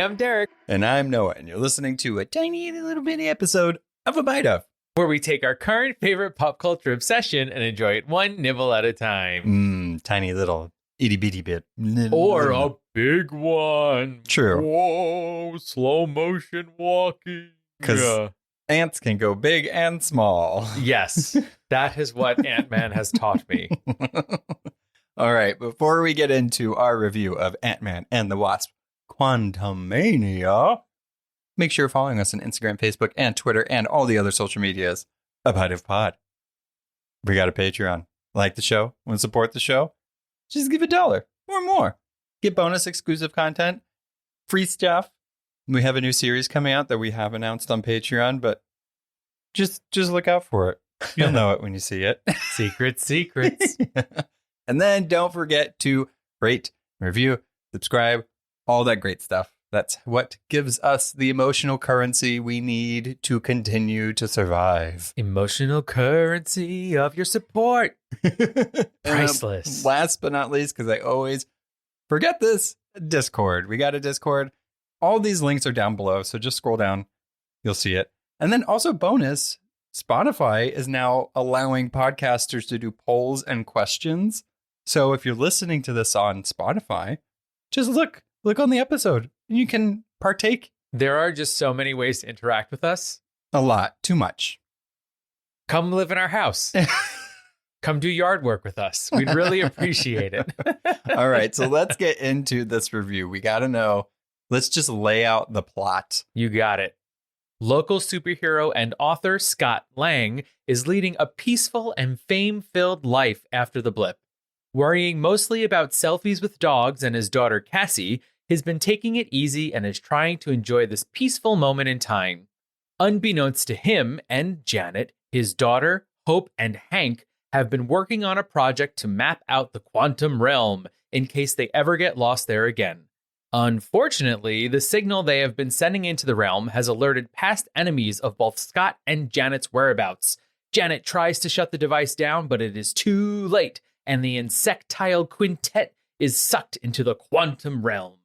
I'm Derek. And I'm Noah, and you're listening to a tiny little bitty episode of A Bite Of, where we take our current favorite pop culture obsession and enjoy it one nibble at a time. Tiny little itty bitty bit. Or a big one. True. Whoa, slow motion walking. Because ants can go big and small. Yes, that is what Ant-Man has taught me. All right, before we get into our review of Ant-Man and the Wasp, Quantumania, make sure you're following us on Instagram, Facebook, and Twitter, and all the other social medias. A Bite of Pod. We got a Patreon. Like the show? Want to support the show? Just give $1 or more. Get bonus exclusive content, free stuff. We have a new series coming out that we have announced on Patreon, but just look out for it. You'll know it when you see it. Secrets. And then don't forget to rate, review, subscribe, all that great stuff. That's what gives us the emotional currency we need to continue to survive. Emotional currency of your support. Priceless. Last but not least, because I always forget this, Discord. We got a Discord. All these links are down below, so just scroll down. You'll see it. And then also bonus, Spotify is now allowing podcasters to do polls and questions. So if you're listening to this on Spotify, just look on the episode and you can partake. There are just so many ways to interact with us. A lot. Too much. Come live in our house. Come do yard work with us. We'd really appreciate it. All right. So let's get into this review. We got to know. Let's just lay out the plot. You got it. Local superhero and author Scott Lang is leading a peaceful and fame-filled life after the blip. Worrying mostly about selfies with dogs and his daughter Cassie, he's been taking it easy and is trying to enjoy this peaceful moment in time. Unbeknownst to him and Janet, his daughter, Hope, and Hank have been working on a project to map out the quantum realm in case they ever get lost there again. Unfortunately, the signal they have been sending into the realm has alerted past enemies of both Scott and Janet's whereabouts. Janet tries to shut the device down, but it is too late, and the insectile quintet is sucked into the quantum realm.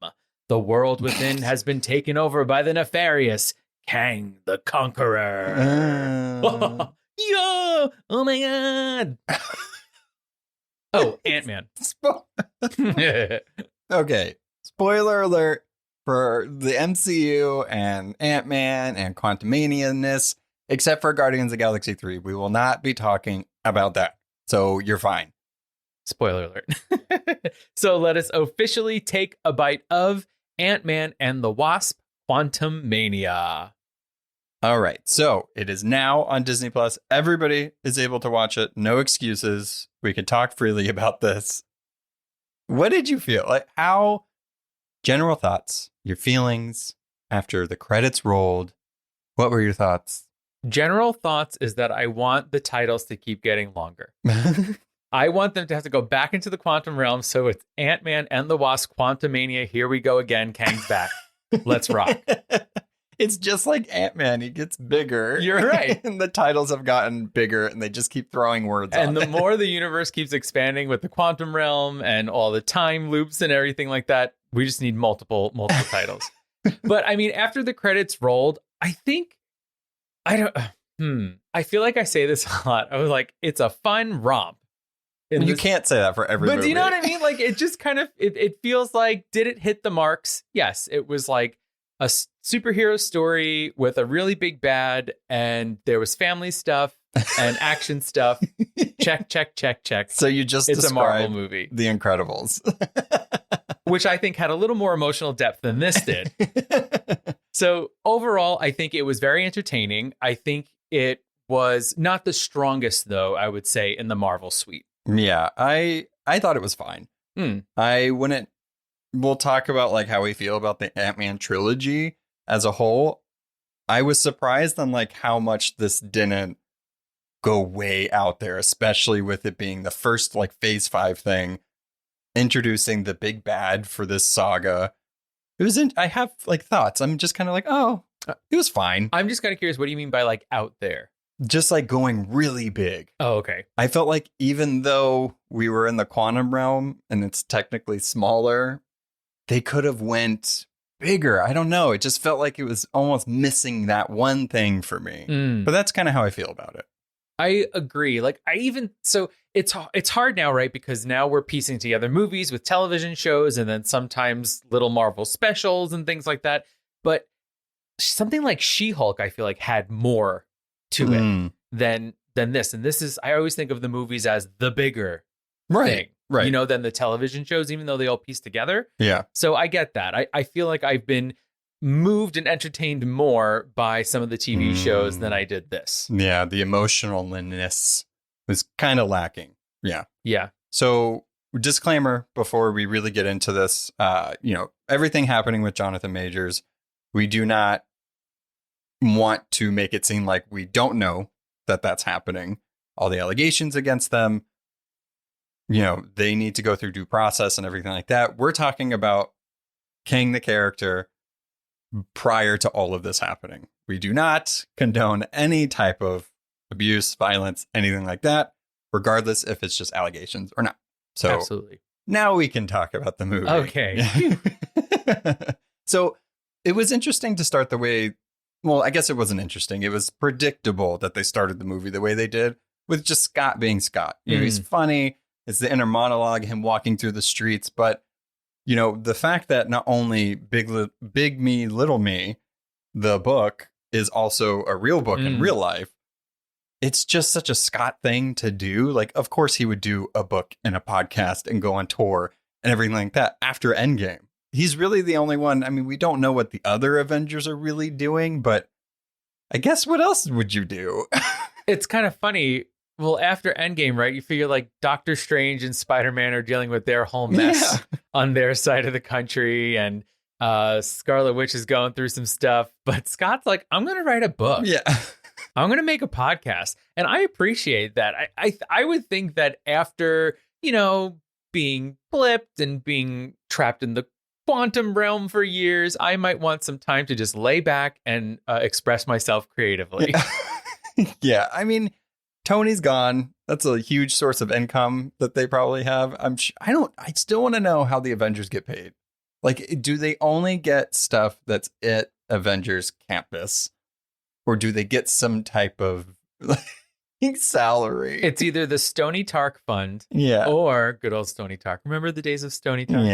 The world within has been taken over by the nefarious Kang the Conqueror. Yo! Oh my god! Oh, Ant-Man. Okay. Spoiler alert for the MCU and Ant-Man and Quantumania-ness, except for Guardians of the Galaxy 3. We will not be talking about that. So you're fine. Spoiler alert. So let us officially take a bite of Ant-Man and the Wasp: Quantumania. All right. So it is now on Disney Plus. Everybody is able to watch it. No excuses. We can talk freely about this. What did you feel? Like, how... General thoughts, your feelings after the credits rolled. What were your thoughts? General thoughts is that I want the titles to keep getting longer. I want them to have to go back into the quantum realm. So it's Ant-Man and the Wasp: Quantumania. Here we go again. Kang's back. Let's rock. It's just like Ant-Man. He gets bigger. You're right. And the titles have gotten bigger and they just keep throwing words and on the it. more the universe keeps expanding with the quantum realm and all the time loops and everything like that, we just need multiple titles. But I mean, after the credits rolled, I feel like I say this a lot. I was like, it's a fun romp. You can't say that for every movie. But do you know what I mean? Like, it just kind of, it feels like, did it hit the marks? Yes, it was like a superhero story with a really big bad, and there was family stuff and action stuff. Check. So you just it's a Marvel movie. The Incredibles. Which I think had a little more emotional depth than this did. So overall, I think it was very entertaining. I think it was not the strongest, though, I would say, in the Marvel suite. Yeah, I thought it was fine. We'll talk about like how we feel about the Ant-Man trilogy as a whole. I was surprised on like how much this didn't go way out there, especially with it being the first like phase 5 thing, introducing the big bad for this saga. I have like thoughts. I'm just kind of like, oh, it was fine. I'm just kind of curious. What do you mean by like out there? Just like going really big. Oh, okay. I felt like even though we were in the quantum realm and it's technically smaller, they could have went bigger. I don't know. It just felt like it was almost missing that one thing for me. Mm. But that's kind of how I feel about it. I agree. Like it's hard now, right? Because now we're piecing together movies with television shows and then sometimes little Marvel specials and things like that. But something like She-Hulk, I feel like had more to it than this. And this is, I always think of the movies as the bigger thing, right? Than the television shows, even though they all piece together. Yeah. So I get that. I feel like I've been moved and entertained more by some of the TV shows than I did this. Yeah, the emotionalness was kind of lacking. Yeah. Yeah. So, disclaimer before we really get into this, everything happening with Jonathan Majors, we do not want to make it seem like we don't know that that's happening. All the allegations against them, they need to go through due process and everything like that. We're talking about Kang the character prior to all of this happening. We do not condone any type of abuse, violence, anything like that, regardless if it's just allegations or not. So absolutely. Now we can talk about the movie. Okay. So it was interesting to start the way, well, I guess it wasn't interesting. It was predictable that they started the movie the way they did, with just Scott being Scott. He's funny. It's the inner monologue, him walking through the streets, but the fact that not only Big Me, Little Me, the book, is also a real book in real life, it's just such a Scott thing to do. Like, of course, he would do a book and a podcast and go on tour and everything like that after Endgame. He's really the only one. I mean, we don't know what the other Avengers are really doing, but I guess what else would you do? It's kind of funny. Well, after Endgame, right, you figure like Doctor Strange and Spider-Man are dealing with their whole mess on their side of the country, and Scarlet Witch is going through some stuff. But Scott's like, I'm going to write a book. Yeah. I'm going to make a podcast. And I appreciate that. I would think that after, being blipped and being trapped in the quantum realm for years, I might want some time to just lay back and express myself creatively. Yeah. I mean, Tony's gone. That's a huge source of income that they probably have. I still want to know how the Avengers get paid. Like, do they only get stuff that's at Avengers Campus, or do they get some type of salary? It's either the Stony Tark Fund, or good old Stony Tark. Remember the days of Stony Tark?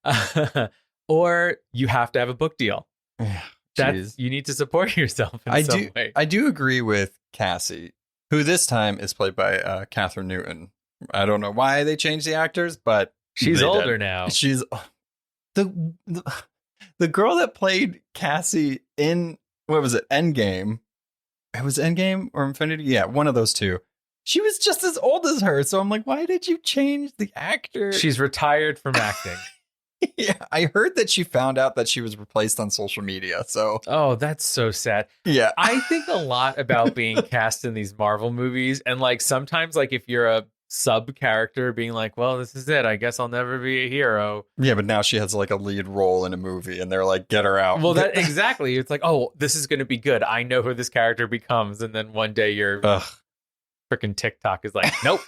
Yeah. Or you have to have a book deal. You need to support yourself in some way. I do agree with Cassie, who this time is played by Catherine Newton. I don't know why they changed the actors, but she's older now. She's the girl that played Cassie in, what was it, Endgame? It was Endgame or Infinity? Yeah, one of those two. She was just as old as her. So I'm like, why did you change the actor? She's retired from acting. Yeah, I heard that she found out that she was replaced on social media. So, oh, that's so sad. Yeah, I think a lot about being cast in these Marvel movies, and like sometimes, like if you're a sub character, being like, "Well, this is it. I guess I'll never be a hero." Yeah, but now she has like a lead role in a movie, and they're like, "Get her out." Well, that exactly. It's like, oh, this is going to be good. I know who this character becomes, and then one day your freaking TikTok is like, "Nope."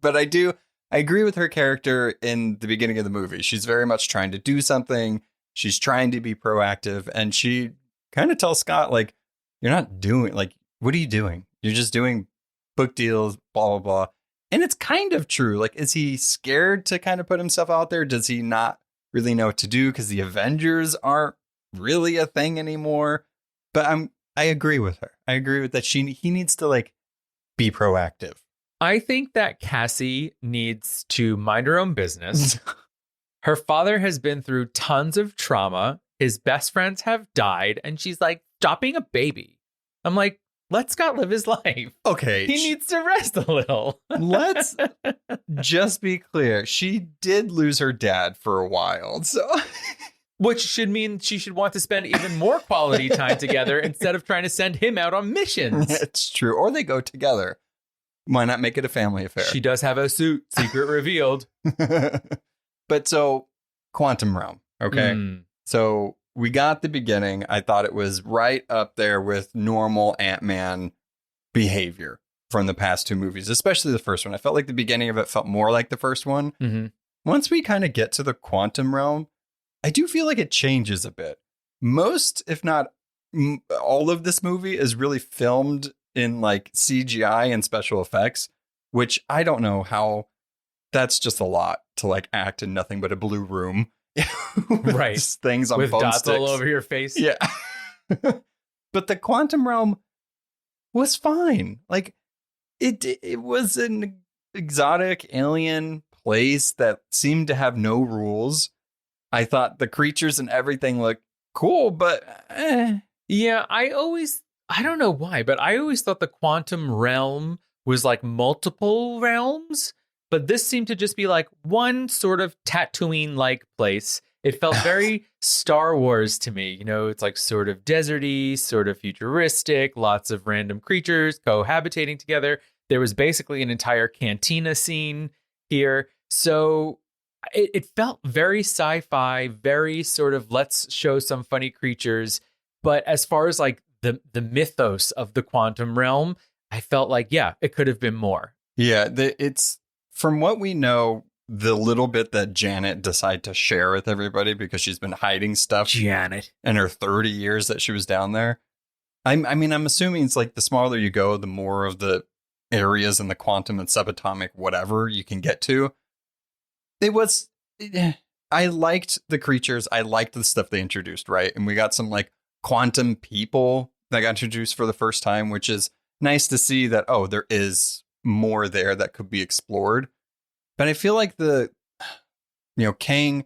But I agree with her character in the beginning of the movie. She's very much trying to do something. She's trying to be proactive. And she kind of tells Scott, like, you're not doing, like, what are you doing? You're just doing book deals, blah, blah, blah. And it's kind of true. Like, is he scared to kind of put himself out there? Does he not really know what to do? Because the Avengers aren't really a thing anymore. But I agree with her. I agree with that. He needs to, like, be proactive. I think that Cassie needs to mind her own business. Her father has been through tons of trauma. His best friends have died. And she's like, stop being a baby. I'm like, let Scott live his life. Okay. He needs to rest a little. Let's just be clear. She did lose her dad for a while. So, which should mean she should want to spend even more quality time together instead of trying to send him out on missions. It's true. Or they go together. Why not make it a family affair? She does have a suit. Secret revealed. But so, Quantum Realm. Okay. So we got the beginning. I thought it was right up there with normal Ant-Man behavior from the past two movies, especially the first one. I felt like the beginning of it felt more like the first one. Once we kind of get to the Quantum Realm, I do feel like it changes a bit. Most, if not all of this movie is really filmed in like CGI and special effects, which I don't know how. That's just a lot to like act in nothing but a blue room. Right. Things on with bone dots sticks all over your face. Yeah. But the quantum realm was fine. Like it was an exotic alien place that seemed to have no rules. I thought the creatures and everything looked cool, but Yeah, I don't know why, but I always thought the quantum realm was like multiple realms, but this seemed to just be like one sort of Tatooine-like place. It felt very Star Wars to me. You know, it's like sort of deserty, sort of futuristic, lots of random creatures cohabitating together. There was basically an entire cantina scene here. So it felt very sci-fi, very sort of let's show some funny creatures. But as far as like the mythos of the quantum realm, I felt like, yeah, it could have been more. Yeah, it's from what we know, the little bit that Janet decided to share with everybody because she's been hiding stuff Janet in her 30 years that she was down there. I'm assuming it's like the smaller you go, the more of the areas in the quantum and subatomic whatever you can get to. I liked the creatures. I liked the stuff they introduced, right? And we got some like quantum people that got introduced for the first time, which is nice to see that, oh, there is more there that could be explored. But I feel like Kang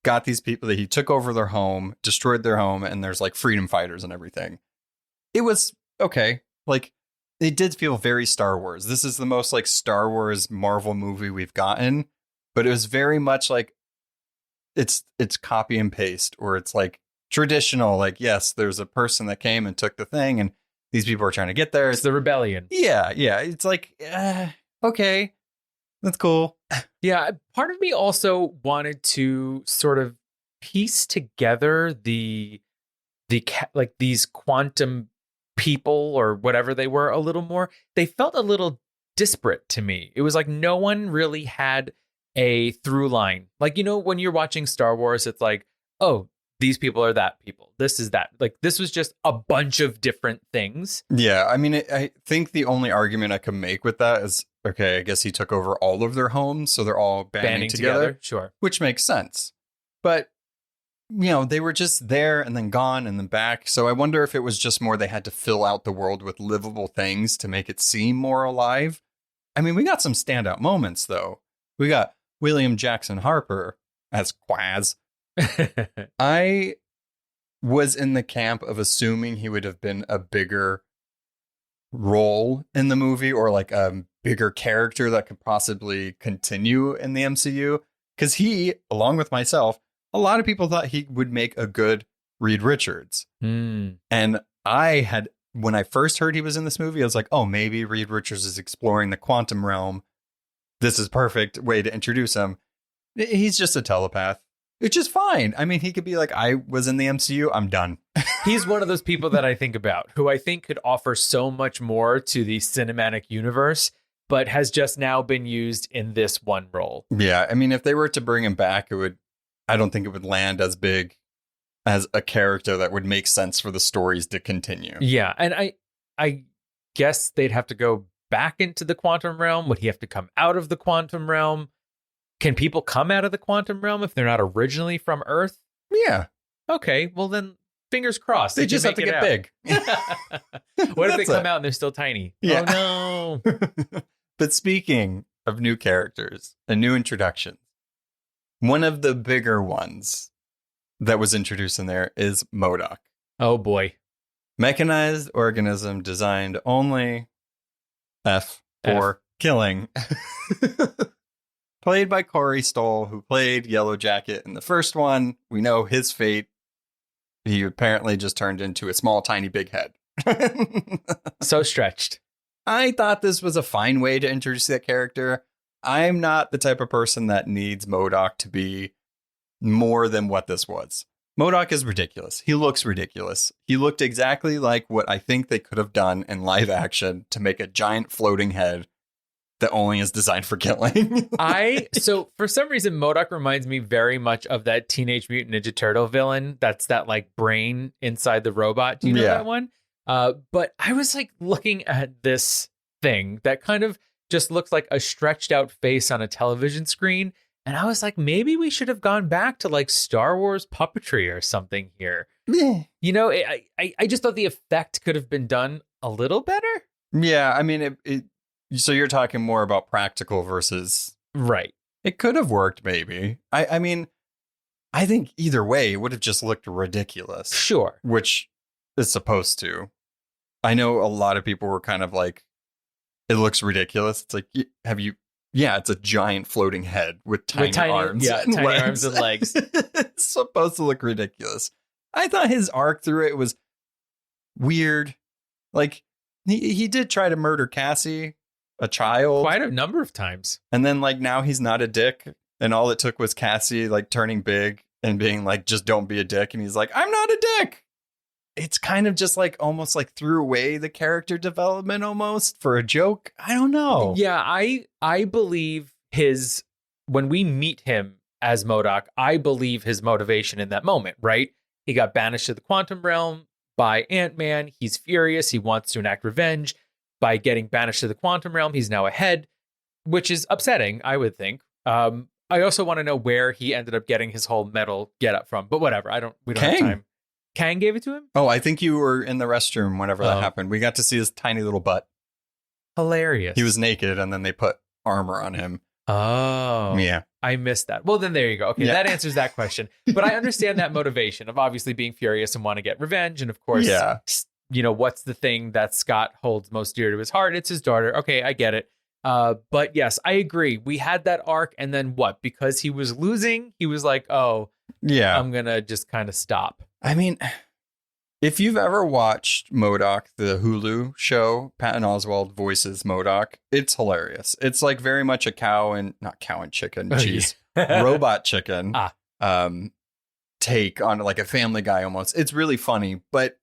got these people that he took over their home, destroyed their home, and there's like freedom fighters and everything. It was okay. Like, it did feel very Star Wars. This is the most like Star Wars Marvel movie we've gotten, but it was very much like it's copy and paste, or it's like traditional. Like, yes, there's a person that came and took the thing, and these people are trying to get there. It's the rebellion. Yeah. It's like, okay, that's cool. Yeah, part of me also wanted to sort of piece together these quantum people or whatever they were a little more. They felt a little disparate to me. It was like no one really had a through line. Like, you know, when you're watching Star Wars, it's like, oh, these people are that people. This is that. Like, this was just a bunch of different things. Yeah, I mean, I think the only argument I could make with that is, okay, I guess he took over all of their homes, so they're all banding together. Sure. Which makes sense. But, you know, they were just there and then gone and then back. So I wonder if it was just more they had to fill out the world with livable things to make it seem more alive. I mean, we got some standout moments, though. We got William Jackson Harper as Quaz. I was in the camp of assuming he would have been a bigger role in the movie, or like a bigger character that could possibly continue in the MCU. Because he, along with myself, a lot of people thought he would make a good Reed Richards. And when I first heard he was in this movie, I was like, oh, maybe Reed Richards is exploring the quantum realm. This is perfect way to introduce him. He's just a telepath. Which is fine. I mean, he could be like, I was in the MCU. I'm done. He's one of those people that I think about, who I think could offer so much more to the cinematic universe, but has just now been used in this one role. Yeah. I mean, if they were to bring him back, I don't think it would land as big as a character that would make sense for the stories to continue. Yeah. And I guess they'd have to go back into the quantum realm. Would he have to come out of the quantum realm? Can people come out of the quantum realm if they're not originally from Earth? Yeah. Okay, well then, fingers crossed. They just have to get big. What if they come out and they're still tiny? Yeah. Oh, no. But speaking of new characters and new introductions, one of the bigger ones that was introduced in there is MODOK. Oh, boy. Mechanized organism designed only for killing. Played by Corey Stoll, who played Yellow Jacket in the first one. We know his fate. He apparently just turned into a small, tiny, big head. So stretched. I thought this was a fine way to introduce that character. I'm not the type of person that needs MODOK to be more than what this was. MODOK is ridiculous. He looks ridiculous. He looked exactly like what I think they could have done in live action to make a giant floating head. that only is designed for killing. So for some reason, MODOK reminds me very much of that Teenage Mutant Ninja Turtle villain. That's that like brain inside the robot. Do you know that one? But I was like looking at this thing that kind of just looks like a stretched out face on a television screen. And I was like, maybe we should have gone back to like Star Wars puppetry or something here. You know, I just thought the effect could have been done a little better. Yeah, I mean, so you're talking more about practical versus... Right. It could have worked, maybe. I mean, I think either way, it would have just looked ridiculous. Sure. Which is supposed to. I know a lot of people were kind of like, it looks ridiculous. It's like, yeah, it's a giant floating head with tiny arms. Yeah, tiny arms and legs. It's supposed to look ridiculous. I thought his arc through it was weird. Like, he did try to murder Cassie, a child. Quite a number of times. And then, like, now he's not a dick. And all it took was Cassie, like, turning big and being like, just don't be a dick. And he's like, I'm not a dick. It's kind of just like almost like threw away the character development almost for a joke. I don't know. Yeah, I believe when we meet him as MODOK, I believe his motivation in that moment, right? He got banished to the quantum realm by Ant-Man. He's furious. He wants to enact revenge. By getting banished to the quantum realm, he's now ahead, which is upsetting, I would think. I also want to know where he ended up getting his whole metal getup from, but whatever. We don't have time. Kang gave it to him? Oh, I think you were in the restroom whenever that happened. We got to see his tiny little butt. Hilarious. He was naked and then they put armor on him. Oh. Yeah. I missed that. Well, then there you go. Okay, that answers that question. But I understand that motivation of obviously being furious and want to get revenge. And of course, you know, what's the thing that Scott holds most dear to his heart? It's his daughter. Okay, I get it. But yes, I agree. We had that arc. And then what? Because he was losing, he was like, oh, yeah, I'm going to just kind of stop. I mean, if you've ever watched MODOK, the Hulu show, Patton Oswalt voices MODOK, it's hilarious. It's like very much a not cow and chicken, robot chicken take on like a Family Guy almost. It's really funny, but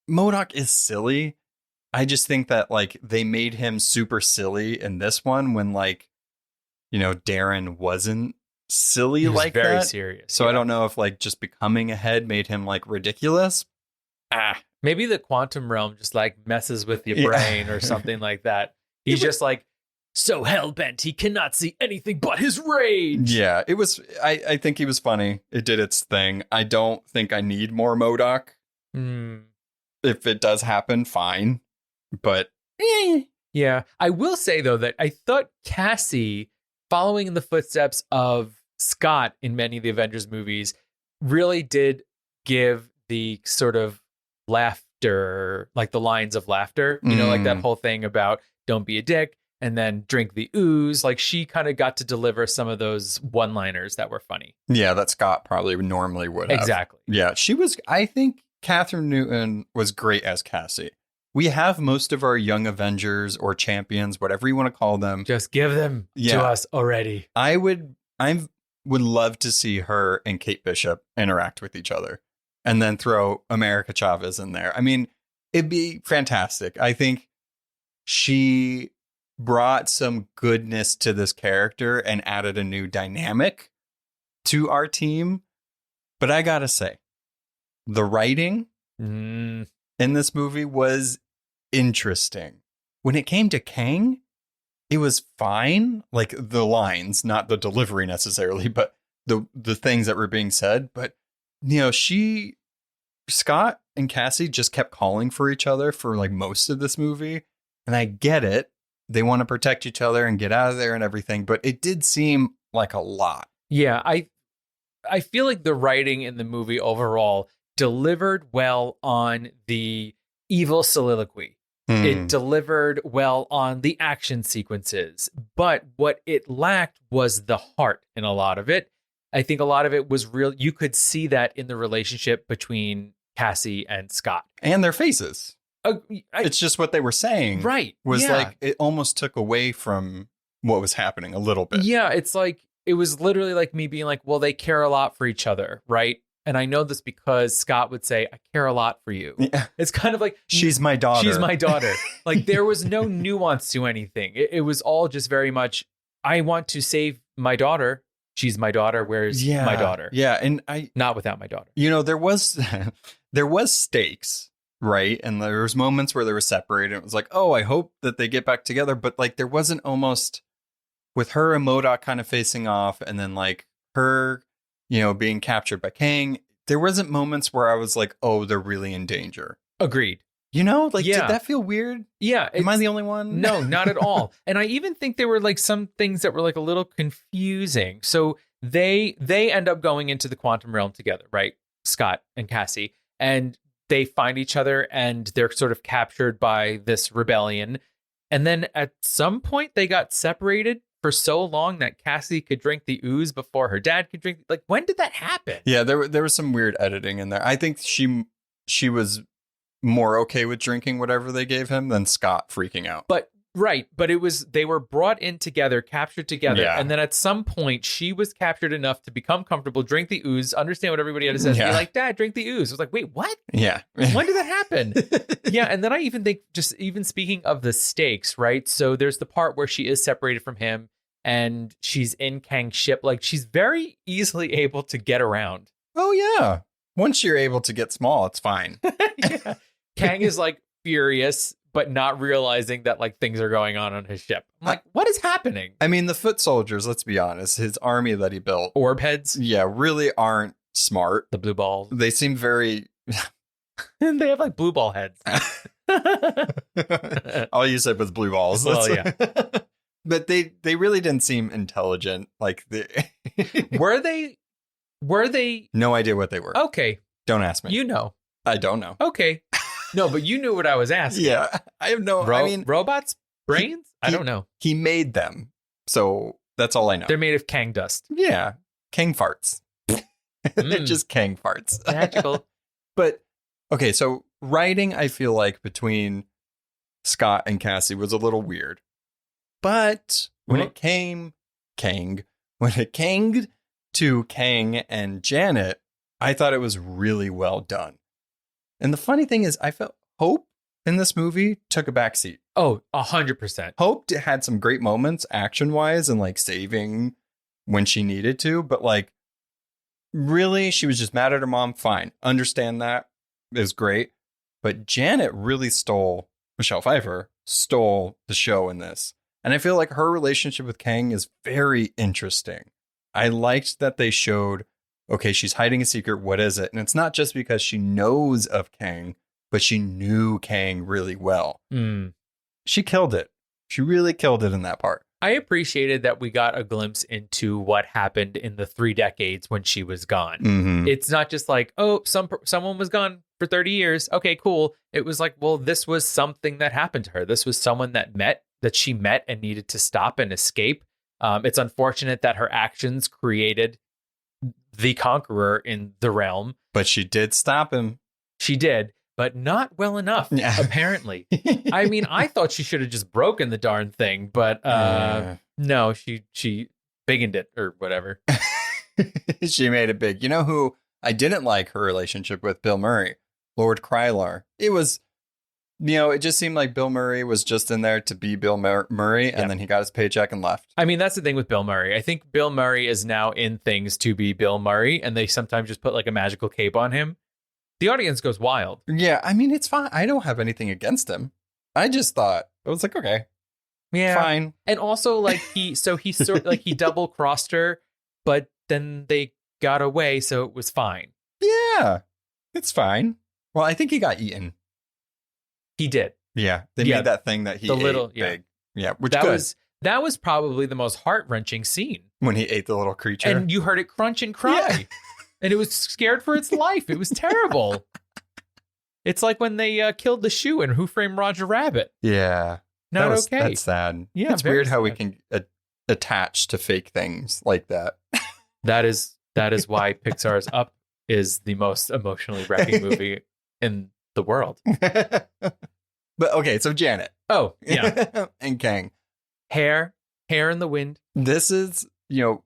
MODOK is silly. I just think that like they made him super silly in this one when like, you know, Darren wasn't silly like that. Very serious. So I don't know if like just becoming a head made him like ridiculous. Maybe the quantum realm just like messes with your brain or something like that. He's just like so hell-bent he cannot see anything but his rage. Yeah, it was I think he was funny. It did its thing. I don't think I need more MODOK. If it does happen, fine. But yeah, I will say though that I thought Cassie, following in the footsteps of Scott in many of the Avengers movies, really did give the sort of laughter, like the lines of laughter, you know, like that whole thing about don't be a dick and then drink the ooze. Like she kind of got to deliver some of those one-liners that were funny. Yeah, that Scott probably normally would have. Exactly. Yeah, I think Catherine Newton was great as Cassie. We have most of our young Avengers or champions, whatever you want to call them. Just give them to us already. I would love to see her and Kate Bishop interact with each other and then throw America Chavez in there. I mean, it'd be fantastic. I think she brought some goodness to this character and added a new dynamic to our team. But I gotta say, the writing in this movie was interesting. When it came to Kang, it was fine. Like the lines, not the delivery necessarily, but the things that were being said. But, you know, Scott and Cassie just kept calling for each other for like most of this movie. And I get it. They want to protect each other and get out of there and everything. But it did seem like a lot. Yeah, I feel like the writing in the movie overall delivered well on the evil soliloquy. It delivered well on the action sequences. But what it lacked was the heart in a lot of it. I think a lot of it was real. You could see that in the relationship between Cassie and Scott. And their faces. It's just what they were saying. Right. Was like, it almost took away from what was happening a little bit. Yeah. It's like, it was literally like me being like, well, they care a lot for each other. Right. and I know this because Scott would say, I care a lot for you. Yeah. It's kind of like, She's my daughter. She's my daughter. Like, there was no nuance to anything. It was all just very much, I want to save my daughter. She's my daughter. Where's my daughter? Yeah. And not without my daughter. There was stakes, right? And there was moments where they were separated. It was like, oh, I hope that they get back together. But like, there wasn't almost with her and MODOK kind of facing off, and then like her, being captured by Kang. There wasn't moments where I was like, oh, they're really in danger. Agreed. Did that feel weird? Yeah. Am I the only one? No, not at all. And I even think there were like some things that were like a little confusing. So they end up going into the quantum realm together, right? Scott and Cassie, and they find each other and they're sort of captured by this rebellion. And then at some point they got separated for so long that Cassie could drink the ooze before her dad could drink. Like, when did that happen? Yeah, there was some weird editing in there. I think she was more okay with drinking whatever they gave him than Scott freaking out. But they were brought in together, captured together. Yeah. And then at some point she was captured enough to become comfortable, drink the ooze, understand what everybody had to say, be like, Dad, drink the ooze. I was like, wait, what? Yeah. When did that happen? Yeah. And then I even think, just even speaking of the stakes, right? So there's the part where she is separated from him and she's in Kang's ship. Like, she's very easily able to get around. Oh yeah. Once you're able to get small, it's fine. Yeah. Kang is like furious, but not realizing that like things are going on his ship. I'm like, what is happening? I mean, the foot soldiers, let's be honest, his army that he built. Orb heads. Yeah, really aren't smart. The blue balls. They seem very... They have like blue ball heads. All you said was blue balls. Well, yeah. But they really didn't seem intelligent. Like, Were they? No idea what they were. Okay. Don't ask me. I don't know. Okay. No, but you knew what I was asking. Yeah. I have no... robots? Brains? I don't know. He made them. So that's all I know. They're made of Kang dust. Yeah. Kang farts. They're just Kang farts. Magical. But, okay, so writing, I feel like, between Scott and Cassie was a little weird. But when it came to Kang and Janet, I thought it was really well done. And the funny thing is, I felt Hope in this movie took a backseat. Oh, 100%. Hope had some great moments action-wise and like saving when she needed to. But like, really, she was just mad at her mom. Fine. Understand that. It was great. But Janet really Michelle Pfeiffer stole the show in this. And I feel like her relationship with Kang is very interesting. I liked that they showed, okay, she's hiding a secret. What is it? And it's not just because she knows of Kang, but she knew Kang really well. She killed it. She really killed it in that part. I appreciated that we got a glimpse into what happened in the 3 decades when she was gone. Mm-hmm. It's not just like, oh, someone was gone for 30 years. Okay, cool. It was like, well, this was something that happened to her. This was someone that she met and needed to stop and escape. It's unfortunate that her actions created the Conqueror in the realm. But she did stop him. She did, but not well enough, apparently. I mean, I thought she should have just broken the darn thing, but no, she biggened it or whatever. She made it big. You know who I didn't like her relationship with? Bill Murray, Lord Krylar. It was... it just seemed like Bill Murray was just in there to be Bill Murray, and then he got his paycheck and left. I mean, that's the thing with Bill Murray. I think Bill Murray is now in things to be Bill Murray, and they sometimes just put like a magical cape on him. The audience goes wild. Yeah, I mean, it's fine. I don't have anything against him. I just thought, I was like, okay, fine. And also, like, he sort like he double crossed her, but then they got away, so it was fine. Yeah, it's fine. Well, I think he got eaten. He did. Yeah. They made that thing that he ate big. Yeah. Which that was probably the most heart-wrenching scene. When he ate the little creature. And you heard it crunch and cry. Yeah. And it was scared for its life. It was terrible. It's like when they killed the shoe in Who Framed Roger Rabbit. Yeah. Okay. That's sad. Yeah. It's weird how we can attach to fake things like that. That is why Pixar's Up is the most emotionally wrecking movie in the world. But okay, so Janet. Oh, yeah. And Kang. Hair in the wind. This is,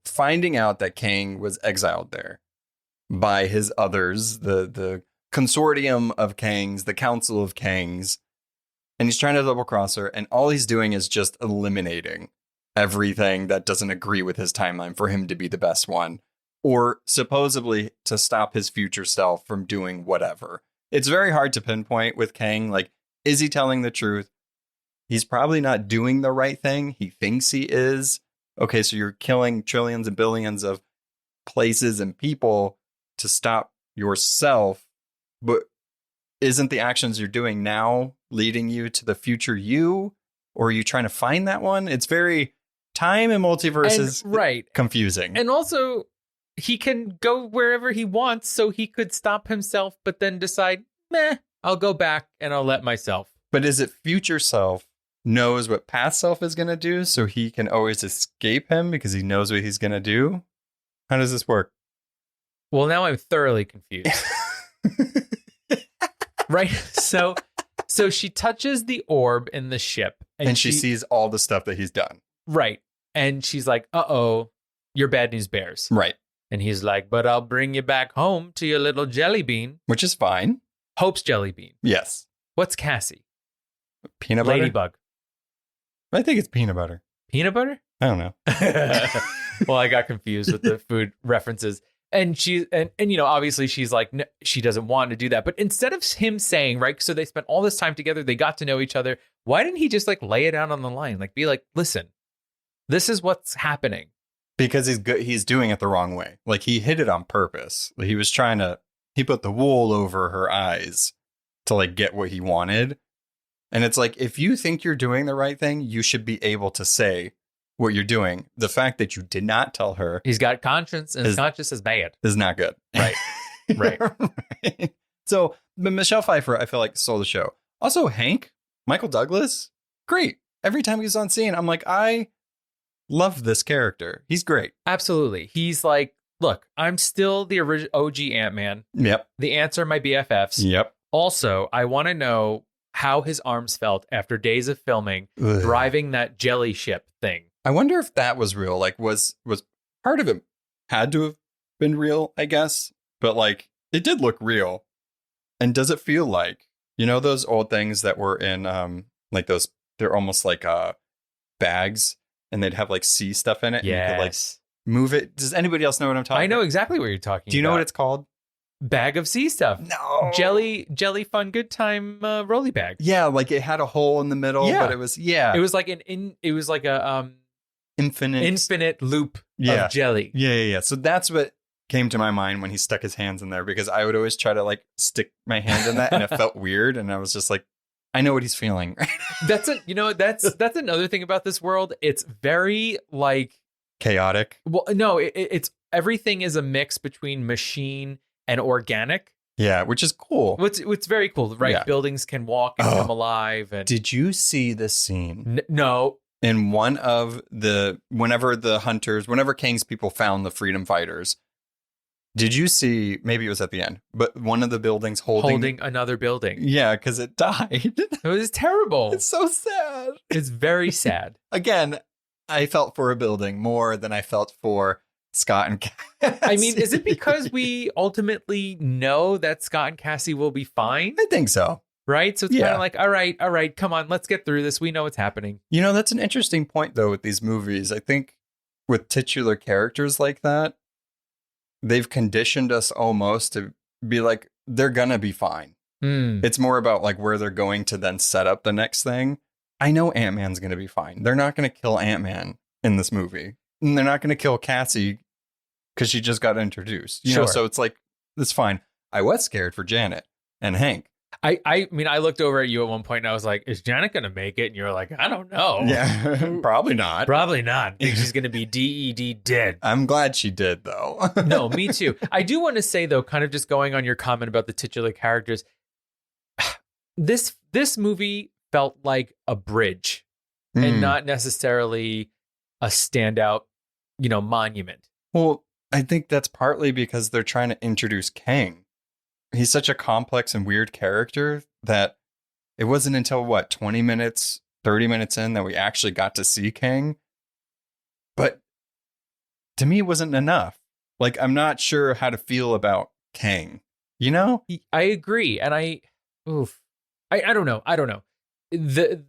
finding out that Kang was exiled there. by his others, the consortium of Kangs, the Council of Kangs. And he's trying to double cross her. And all he's doing is just eliminating everything that doesn't agree with his timeline for him to be the best one, or supposedly to stop his future self from doing whatever. It's very hard to pinpoint with Kang. Like, is he telling the truth? He's probably not doing the right thing. He thinks he is. Okay, so you're killing trillions and billions of places and people to stop yourself. But isn't the actions you're doing now leading you to the future you? Or are you trying to find that one? It's very time and multiverse is confusing. And also, he can go wherever he wants, so he could stop himself, but then decide, meh, I'll go back and I'll let myself. But is it future self knows what past self is going to do, so he can always escape him because he knows what he's going to do? How does this work? Well, now I'm thoroughly confused. Right? So she touches the orb in the ship. And she sees all the stuff that he's done. Right. And she's like, uh-oh, you're bad news bears. Right. And he's like, but I'll bring you back home to your little jelly bean. Which is fine. Hope's jelly bean. Yes. What's Cassie? Peanut butter? Ladybug. I think it's peanut butter. Peanut butter? I don't know. Well, I got confused with the food references. And she, and you know, obviously she's like, no, she doesn't want to do that. But instead of him saying, right, so they spent all this time together, they got to know each other. Why didn't he just like lay it out on the line? Like, be like, listen, this is what's happening. Because he's doing it the wrong way. Like, he hid it on purpose. He was trying to, he put the wool over her eyes to like get what he wanted. And it's like, if you think you're doing the right thing, you should be able to say what you're doing. The fact that you did not tell her. He's got conscience, and his conscience is bad. Is not good. Right. Right. Right. So, but Michelle Pfeiffer, I feel like, stole the show. Also, Hank, Michael Douglas, great. Every time he's on scene, I'm like, I love this character. He's great. Absolutely. He's like, look, I'm still the original OG Ant-Man. Yep. The ants are my BFFs. Yep. Also, I want to know how his arms felt after days of filming, driving that jelly ship thing. I wonder if that was real. Like, was part of it had to have been real, I guess. But like, it did look real. And does it feel like, you know, those old things that were in like those, they're almost like bags, and they'd have like sea stuff in it. Yes. And you could like move it. Does anybody else know what I'm talking about? I know exactly what you're talking about. Do you know what it's called? Bag of sea stuff. No. Jelly fun good time rolly bag. Yeah, like it had a hole in the middle, but it was It was like it was like a infinite loop of jelly. Yeah. So that's what came to my mind when he stuck his hands in there, because I would always try to like stick my hand in that and it felt weird, and I was just like, I know what he's feeling. That's another thing about this world. It's very like chaotic. Well, no, it's everything is a mix between machine and organic. Yeah, which is cool. What's very cool, right? Yeah. Buildings can walk and come alive. And did you see this scene? No. In one of whenever Kang's people found the freedom fighters, did you see, maybe it was at the end, but one of the buildings holding another building. Yeah, because it died. It was terrible. It's so sad. It's very sad. Again, I felt for a building more than I felt for Scott and Cassie. I mean, is it because we ultimately know that Scott and Cassie will be fine? I think so. Right? So it's kind of like, all right, come on, let's get through this. We know what's happening. You know, that's an interesting point, though, with these movies. I think with titular characters like that, they've conditioned us almost to be like, they're gonna be fine. It's more about like where they're going to then set up the next thing. I know Ant-Man's gonna be fine. They're not gonna kill Ant-Man in this movie. And they're not gonna kill Cassie because she just got introduced. You know, so it's like, it's fine. I was scared for Janet and Hank. I mean, I looked over at you at one point and I was like, is Janet going to make it? And you were like, I don't know. Yeah, probably not. Probably not. I think she's going to be DED dead. I'm glad she did, though. No, me too. I do want to say, though, kind of just going on your comment about the titular characters, this movie felt like a bridge and not necessarily a standout, monument. Well, I think that's partly because they're trying to introduce Kang. He's such a complex and weird character that it wasn't until 20 minutes, 30 minutes in that we actually got to see Kang. But to me, it wasn't enough. Like, I'm not sure how to feel about Kang, you know? I agree. And I don't know. I don't know. The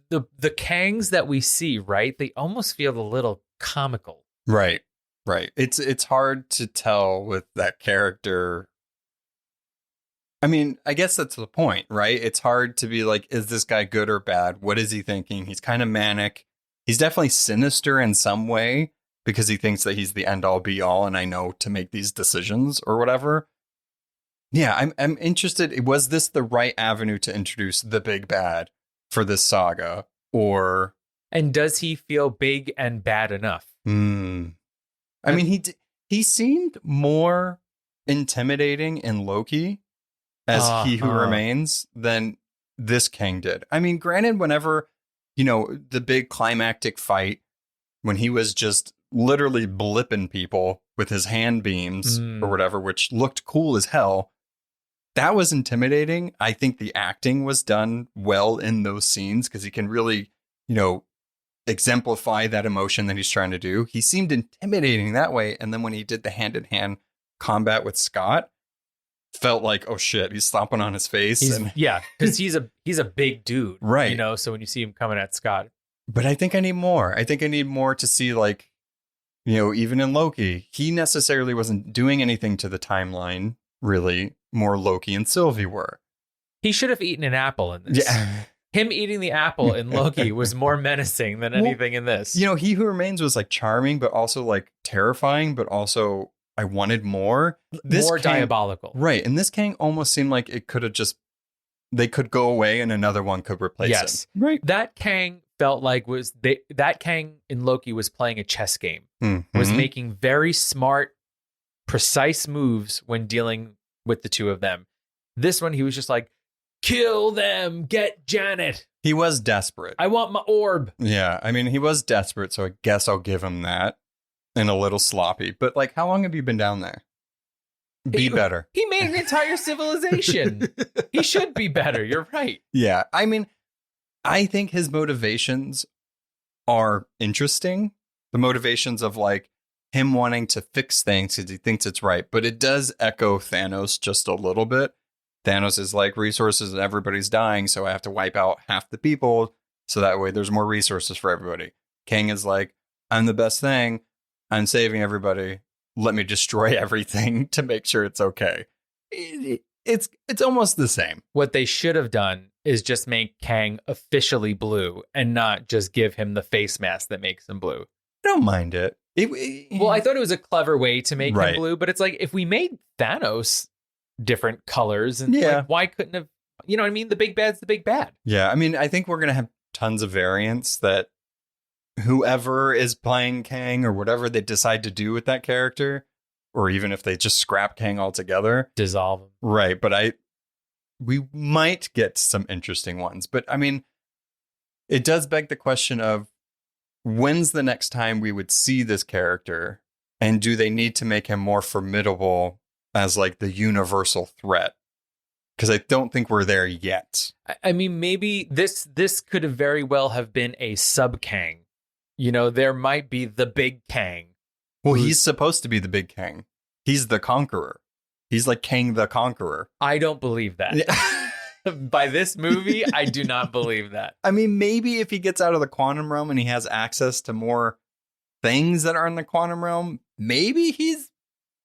Kangs that we see, right? They almost feel a little comical. Right. Right. It's hard to tell with that character. I mean, I guess that's the point, right? It's hard to be like, is this guy good or bad? What is he thinking? He's kind of manic. He's definitely sinister in some way because he thinks that he's the end all be all and I know to make these decisions or whatever. Yeah, I'm interested. Was this the right avenue to introduce the big bad for this saga? Or And does he feel big and bad enough? I mean, he seemed more intimidating in Loki as He Who Remains than this Kang did. I mean, granted, whenever, the big climactic fight, when he was just literally blipping people with his hand beams or whatever, which looked cool as hell, that was intimidating. I think the acting was done well in those scenes because he can really, exemplify that emotion that he's trying to do. He seemed intimidating that way. And then when he did the hand-in-hand combat with Scott, felt like, oh shit, he's stomping on his face. Because he's a big dude, right? So when you see him coming at Scott, but I think I need more. I think I need more to see, like, even in Loki, he necessarily wasn't doing anything to the timeline. Really, more Loki and Sylvie were. He should have eaten an apple in this. Yeah. Him eating the apple in Loki was more menacing than anything in this. He Who Remains was like charming, but also like terrifying, but also I wanted more. More diabolical. Right. And this Kang almost seemed like it could have they could go away and another one could replace him. Right. That Kang felt like that Kang in Loki was playing a chess game, was making very smart, precise moves when dealing with the two of them. This one, he was just like, kill them, get Janet. He was desperate. I want my orb. Yeah, I mean, he was desperate, so I guess I'll give him that. And a little sloppy. But, like, how long have you been down there? Be better. He made an entire civilization. He should be better. You're right. Yeah, I mean, I think his motivations are interesting. The motivations of, like, him wanting to fix things because he thinks it's right. But it does echo Thanos just a little bit. Thanos is like, resources and everybody's dying, so I have to wipe out half the people so that way there's more resources for everybody. Kang is like, I'm the best thing. I'm saving everybody. Let me destroy everything to make sure it's okay. It's almost the same. What they should have done is just make Kang officially blue and not just give him the face mask that makes him blue. I don't mind it. Well, I thought it was a clever way to make him blue, but it's like, if we made Thanos different colors, and like, why couldn't have, you know what I mean? The big bad's the big bad. Yeah, I mean, I think we're going to have tons of variants that whoever is playing Kang or whatever they decide to do with that character, or even if they just scrap Kang altogether, dissolve him. Right, but we might get some interesting ones. But I mean, it does beg the question of, when's the next time we would see this character, and do they need to make him more formidable as like the universal threat? Because I don't think we're there yet. I mean, maybe this could have very well have been a sub Kang. There might be the big Kang. Well, he's supposed to be the big Kang. He's the conqueror. He's like Kang the Conqueror. I don't believe that. By this movie, I do not believe that. I mean, maybe if he gets out of the quantum realm and he has access to more things that are in the quantum realm, maybe he's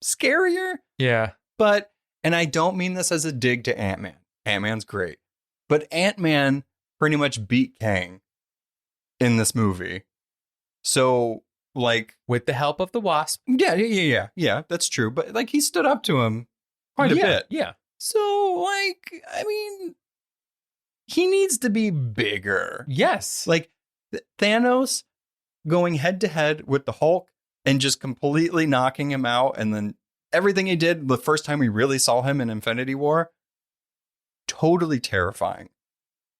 scarier. Yeah. But, and I don't mean this as a dig to Ant-Man. Ant-Man's great. But Ant-Man pretty much beat Kang in this movie. So, like, with the help of the Wasp. Yeah, that's true. But, like, he stood up to him quite a bit. Yeah. So, like, I mean, he needs to be bigger. Yes. Like, Thanos going head to head with the Hulk and just completely knocking him out. And then everything he did the first time we really saw him in Infinity War, totally terrifying.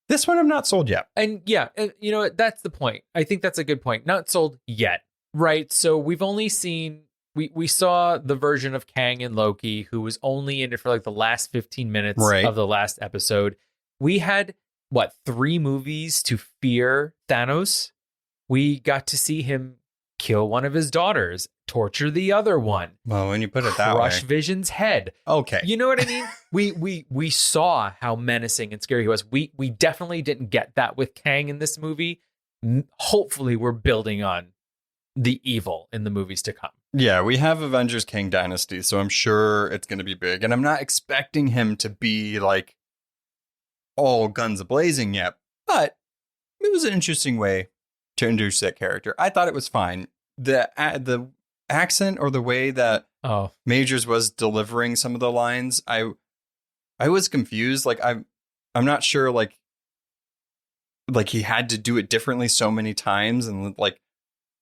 This one I'm not sold yet. And yeah, you know, that's the point. I think that's a good point. Not sold yet, right? So we've only seen, we saw the version of Kang and Loki who was only in it for like the last 15 minutes of the last episode. We had, 3 movies to fear Thanos? We got to see him kill one of his daughters, torture the other one, Well, when you put it that way. crush Vision's head. Okay. You know what I mean? We saw how menacing and scary he was. We definitely didn't get that with Kang in this movie. Hopefully we're building on the evil in the movies to come. Yeah, we have Avengers Kang Dynasty, so I'm sure it's going to be big. And I'm not expecting him to be like all guns a-blazing yet, but it was an interesting way to introduce that character. I thought it was fine. The accent or the way that Majors was delivering some of the lines, I was confused. Like I'm not sure like he had to do it differently so many times and like,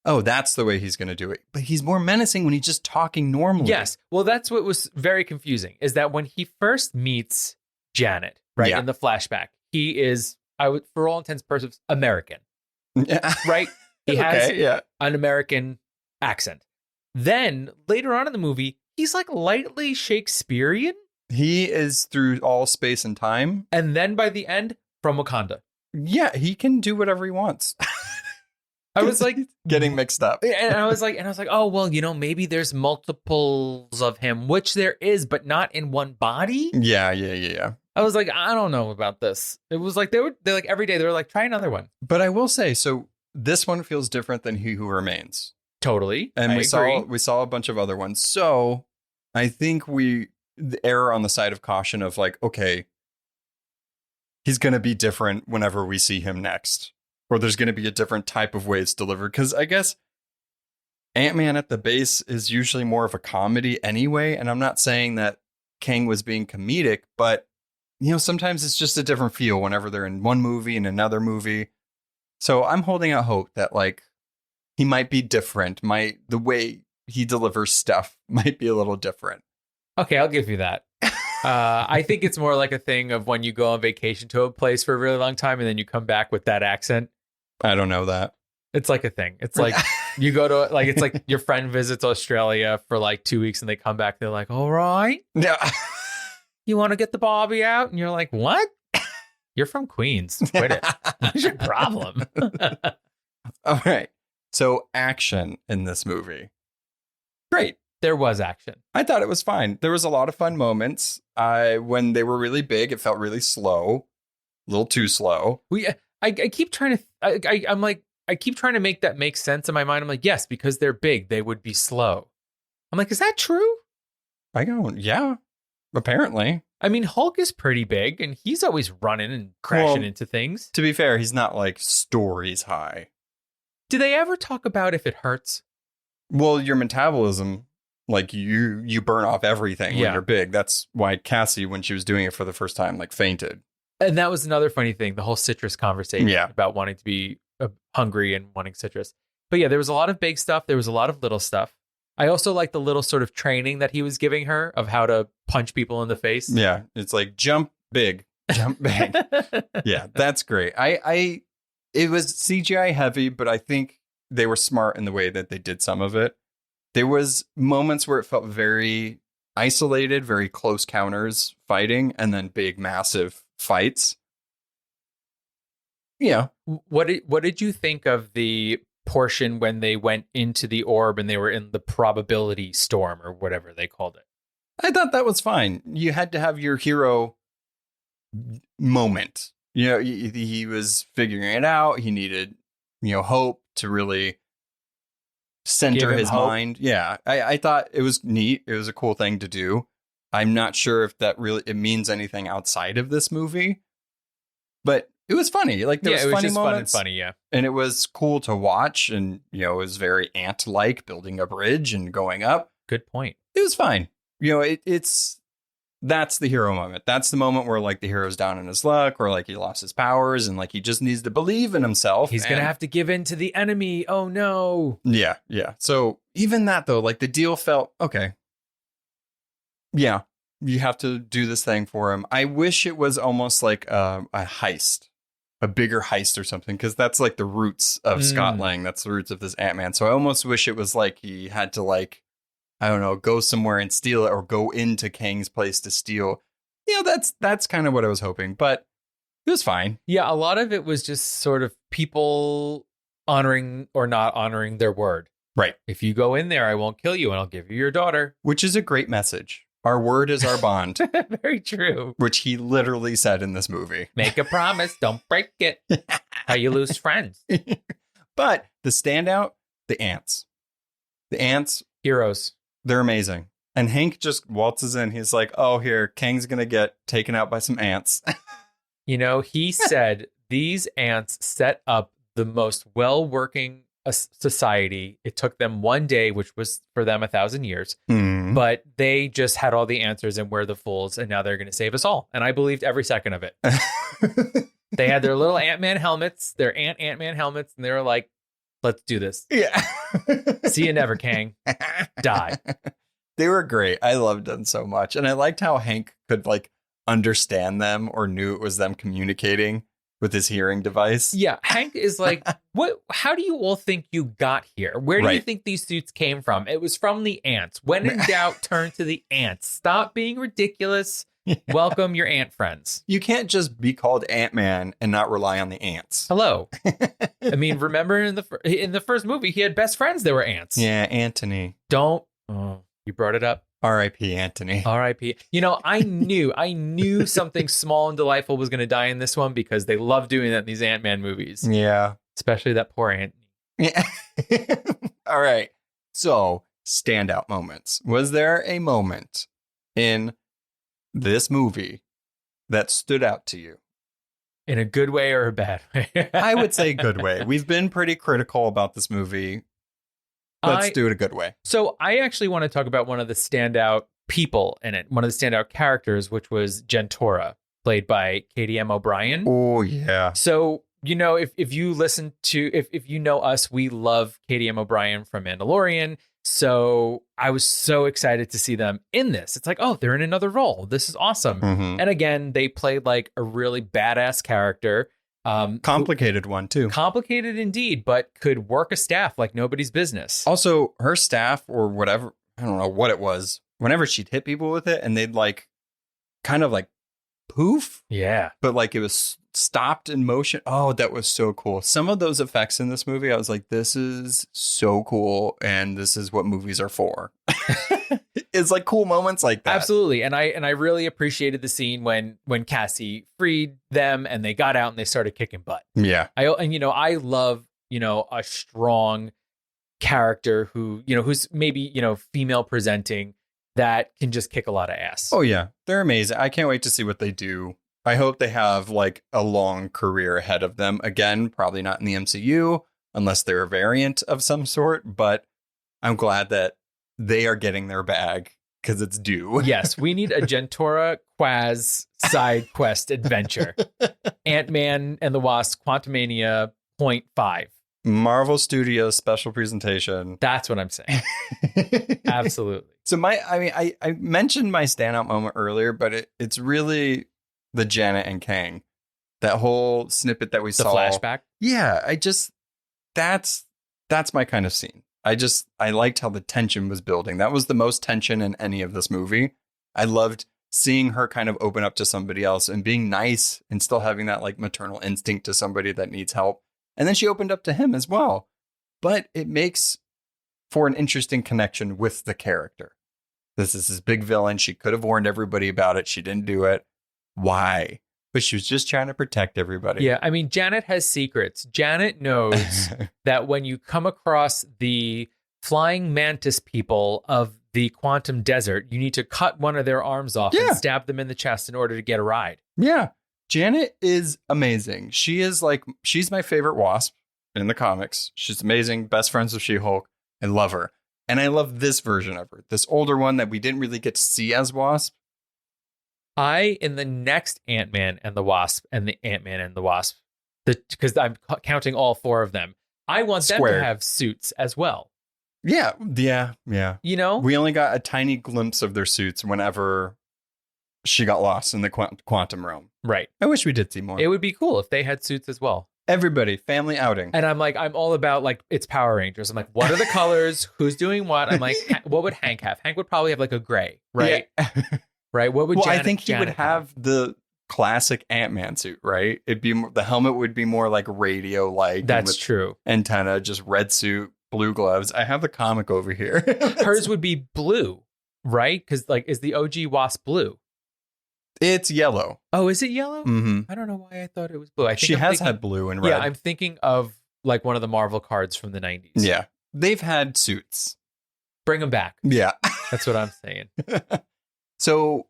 oh, that's the way he's going to do it. But he's more menacing when he's just talking normally. Yes. Well, that's what was very confusing is that when he first meets Janet, right, in the flashback, he is, for all intents and purposes, American. Yeah. Right? He has an American accent. Then later on in the movie, he's like lightly Shakespearean. He is through all space and time. And then by the end, from Wakanda. Yeah, he can do whatever he wants. I was like getting mixed up. And I was like, oh, well, maybe there's multiples of him, which there is, but not in one body. Yeah. I was like, I don't know about this. It was like they're like every day they were like, try another one. But I will say, so this one feels different than He Who Remains. Totally. And we saw a bunch of other ones. So I think we err on the side of caution of like, okay, he's going to be different whenever we see him next. Or there's going to be a different type of way it's delivered. Because I guess Ant-Man at the base is usually more of a comedy anyway. And I'm not saying that Kang was being comedic, but, sometimes it's just a different feel whenever they're in one movie and another movie. So I'm holding out hope that, like, he might be different. The way he delivers stuff might be a little different. Okay, I'll give you that. I think it's more like a thing of when you go on vacation to a place for a really long time and then you come back with that accent. I don't know that. It's like a thing. It's like you go to like, it's like your friend visits Australia for like 2 weeks and they come back. They're like, all right. Yeah. You want to get the Bobby out? And you're like, what? You're from Queens. Quit it. What's your problem? All right. So action in this movie. Great. There was action. I thought it was fine. There was a lot of fun moments. When they were really big, it felt really slow. A little too slow. I keep trying to, I'm like, I keep trying to make that make sense in my mind. I'm like, yes, because they're big, they would be slow. I'm like, is that true? I go, yeah, apparently. I mean, Hulk is pretty big and he's always running and crashing into things. To be fair, he's not like stories high. Do they ever talk about if it hurts? Well, your metabolism, like you burn off everything when you're big. That's why Cassie, when she was doing it for the first time, like fainted. And that was another funny thing, the whole citrus conversation about wanting to be hungry and wanting citrus. But yeah, there was a lot of big stuff. There was a lot of little stuff. I also like the little sort of training that he was giving her of how to punch people in the face. Yeah, it's like jump big, jump big. Yeah, that's great. It was CGI heavy, but I think they were smart in the way that they did some of it. There was moments where it felt very isolated, very close counters fighting, and then big, massive fights. Yeah. What did you think of the portion when they went into the orb and they were in the probability storm or whatever they called it? I thought that was fine. You had to have your hero moment. He was figuring it out. He needed, hope to really center his mind. Yeah. I thought it was neat. It was a cool thing to do. I'm not sure if that really it means anything outside of this movie, but it was funny. Like there was funny just moments, fun and funny, yeah. And it was cool to watch. And it was very ant-like, building a bridge and going up. Good point. It was fine. That's the hero moment. That's the moment where like the hero's down in his luck, or like he lost his powers, and like he just needs to believe in himself. He's gonna have to give in to the enemy. Oh no. Yeah. So even that though, like the deal felt okay. Yeah, you have to do this thing for him. I wish it was almost like a heist, a bigger heist or something, because that's like the roots of Scott Lang. That's the roots of this Ant-Man. So I almost wish it was like he had to like, I don't know, go somewhere and steal it, or go into Kang's place to steal. That's kind of what I was hoping, but it was fine. Yeah, a lot of it was just sort of people honoring or not honoring their word. Right. If you go in there, I won't kill you and I'll give you your daughter. Which is a great message. Our word is our bond. Very true. Which he literally said in this movie. Make a promise, don't break it. How you lose friends. But the standout, the ants. The ants. Heroes. They're amazing. And Hank just waltzes in. He's like, oh, here, Kang's going to get taken out by some ants. You know, he said these ants set up the most well-working society. It took them one day, which was for them 1,000 years. But they just had all the answers and we're the fools. And now they're going to save us all. And I believed every second of it. They had their little Ant-Man helmets, their Ant-Man helmets. And they were like, let's do this. Yeah. See you never, Kang. Die. They were great. I loved them so much. And I liked how Hank could like understand them or knew it was them communicating with his hearing device. Yeah. Hank is like, what? How do you all think you got here? Where do you think these suits came from? It was from the ants. When in doubt, turn to the ants. Stop being ridiculous. Welcome your ant friends. You can't just be called Ant-Man and not rely on the ants. Hello. I mean, remember in the first movie, he had best friends that were ants. Yeah, Anthony. Don't. Oh, you brought it up. R.I.P. Anthony. R.I.P. You know, I knew something small and delightful was going to die in this one because they love doing that in these Ant-Man movies. Yeah. Especially that poor Ant. Yeah. All right. So, standout moments. Was there a moment in this movie that stood out to you? In a good way or a bad way? I would say good way. We've been pretty critical about this movie. Let's do it a good way. So I actually want to talk about one of the standout people in it, one of the standout characters, which was Jentora, played by Katie M. O'Brien. Oh, yeah. So, you know, if you listen to, if you know us, we love Katie M. O'Brien from Mandalorian. So I was so excited to see them in this. It's like, oh, they're in another role. This is awesome. Mm-hmm. And again, they played like a really badass character. Complicated one, too. Complicated indeed, but could work a staff like nobody's business. Also, her staff or whatever, I don't know what it was, whenever she'd hit people with it and they'd like kind of like poof. Yeah. But like it was stopped in motion. Oh, that was so cool. Some of those effects in this movie, I was like, this is so cool. And this is what movies are for. It's like cool moments like that. Absolutely. And I really appreciated the scene when Cassie freed them and they got out and they started kicking butt. Yeah. I love, a strong character who's maybe, female presenting that can just kick a lot of ass. Oh, yeah. They're amazing. I can't wait to see what they do. I hope they have like a long career ahead of them. Again, probably not in the MCU unless they're a variant of some sort. But I'm glad that they are getting their bag because it's due. Yes, we need a Jentora Quaz side quest adventure. Ant-Man and the Wasp Quantumania 0.5. Marvel Studios special presentation. That's what I'm saying. Absolutely. So I mentioned my standout moment earlier, but it's really the Janet and Kang. That whole snippet that we saw. The flashback? Yeah, that's my kind of scene. I liked how the tension was building. That was the most tension in any of this movie. I loved seeing her kind of open up to somebody else and being nice and still having that like maternal instinct to somebody that needs help. And then she opened up to him as well. But it makes for an interesting connection with the character. This is his big villain. She could have warned everybody about it. She didn't do it. Why? But she was just trying to protect everybody. Yeah, I mean, Janet has secrets. Janet knows that when you come across the flying mantis people of the quantum desert, you need to cut one of their arms off and stab them in the chest in order to get a ride. Yeah. Janet is amazing. She's my favorite Wasp in the comics. She's amazing. Best friends with She-Hulk. I love her. And I love this version of her. This older one that we didn't really get to see as Wasp. In the next Ant-Man and the Wasp and the Ant-Man and the Wasp, because I'm counting all four of them, I want them to have suits as well. Yeah. We only got a tiny glimpse of their suits whenever she got lost in the quantum realm. Right. I wish we did see more. It would be cool if they had suits as well. Everybody, family outing. And I'm all about like, it's Power Rangers. I'm like, what are the colors? Who's doing what? I'm like, what would Hank have? Hank would probably have like a gray, right? Yeah. Right. What would Janet, I think he would have the classic Ant-Man suit, right? The helmet would be more like radio like. That's true. Antenna, just red suit. blue gloves. I have the comic over here. Hers would be blue, right? Because like, is the OG Wasp blue? It's yellow. Oh, is it yellow? Mm-hmm. I don't know why I thought it was blue. I think She I'm has thinking- had blue and red. Yeah, I'm thinking of like one of the Marvel cards from the 90s. Yeah. They've had suits. Bring them back. Yeah. That's what I'm saying. So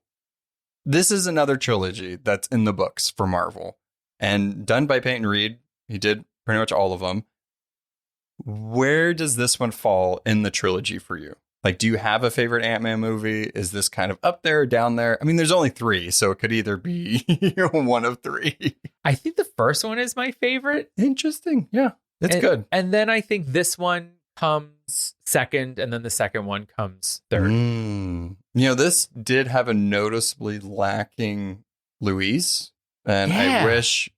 this is another trilogy that's in the books for Marvel and done by Peyton Reed. He did pretty much all of them. Where does this one fall in the trilogy for you? Like, do you have a favorite Ant-Man movie? Is this kind of up there or down there? I mean, there's only 3, so it could either be one of 3. I think the first one is my favorite. Interesting. Yeah, it's And- good. And then I think this one comes second, and then the second one comes third. This did have a noticeably lacking Luis, and Yeah. I wish